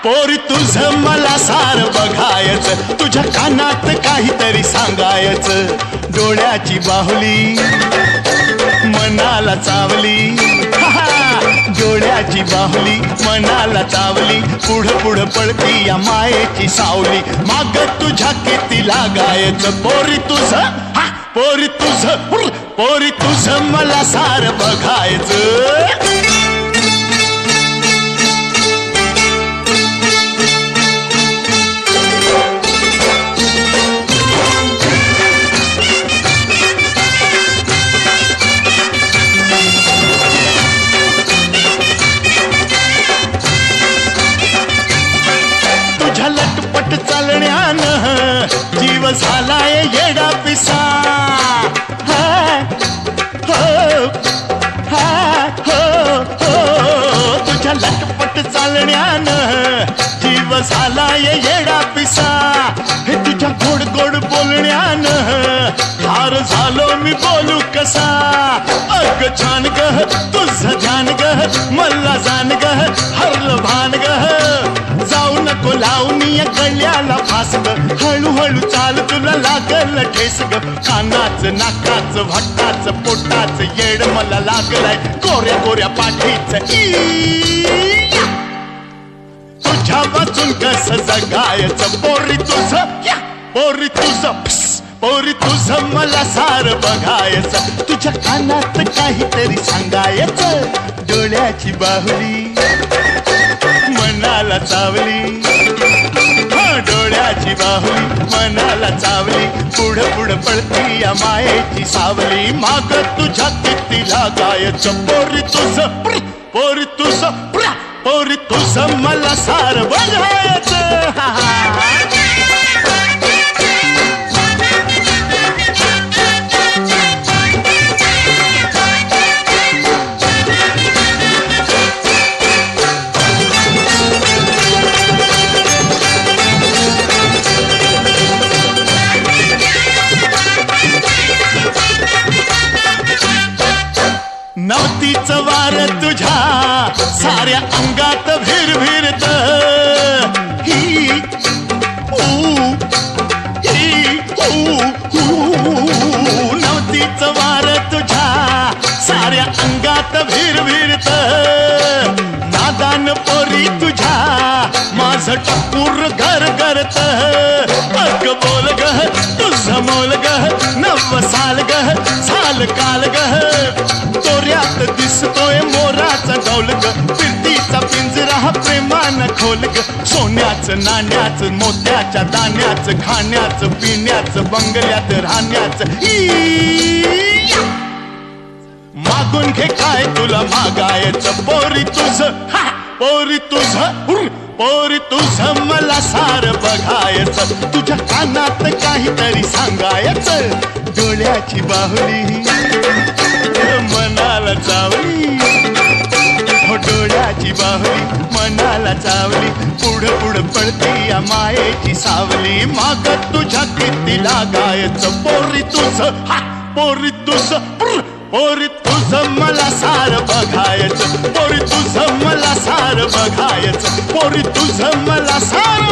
पोरी तुझं मला सार बघायचं, तुझ्या कानात काहीतरी सांगायचं. डोळ्याची बाहुली मनाला चावली, डोळ्याची बाहुली मनाला चावली. पुढं पुढं पळती या मायेची सावली, माग तुझ्या किती लागायचं. पोरी तुझं मला सार बघायचं. लटपट चालण्यानं जीव झालाय येडा पिसा. तुझ्या लटपट चालण्यानं जीव झालाय येडा पिसा. हे तुझ्या गोड गोड बोलण्यानं हार झालो मी बोलू कसा. अग छान ग तुझं ध्यान ग मला जान ग हरलं भान ग. जाऊ नको लावणी गळ्याला फास ग, हळूहळू चाल तुला लागल ठेस ग. कानाचं नाकाचं भट्टाचं पोटाचं येड मला लागलाय कोऱ्या कोऱ्या पाठीचं. तुझ्या वाचून कसं जगायचं. पोरी तुझं मला सार बघायचं, तुझ्या कानात काहीतरी सांगायचं. डोळ्याची बाहुली मनाला चावली, डोळ्याची बाहुली मनाला चावली. पुढं पुढं पळती या मायेची सावली, माग तुझ्या किती लागायचं. पोरी तुझं मला सार बघायचं. नवतीचं वार तुझ्या साऱ्या अंगात भिरभिरत. नवतीचं वार तुझ्या साऱ्या अंगात भिरभिरत. नादान पोरी तुझ्या माझं टपूर घर करत. अग बोल ग तुझं मोल ग नव साल ग साल काल ग. तोऱ्यात दिसतोय मोराचा डौल ग, फिरतीचा पिंजरा प्रेमान खोल ग. सोन्याचं नाण्याचं मोत्याच्या दाण्याचं खाण्याचं पिण्याचं बंगल्यात राहण्याचं. मागून घे काय तुला मागायचं. पोरी तुझं मला सार बघायचं, तुझ्या कानात काहीतरी सांगायचं. डोळ्याची बाहुली मनाला चावली, डोळ्याची बाहुली मनाला चावली. पुढं पुढं पळती या मायेची सावली, माग तुझ्या किती लागायचं. पोरी तुझं मला सार बघायचं. पोरी तुझं मला सार बघायचं. पोरी तुझं मला सार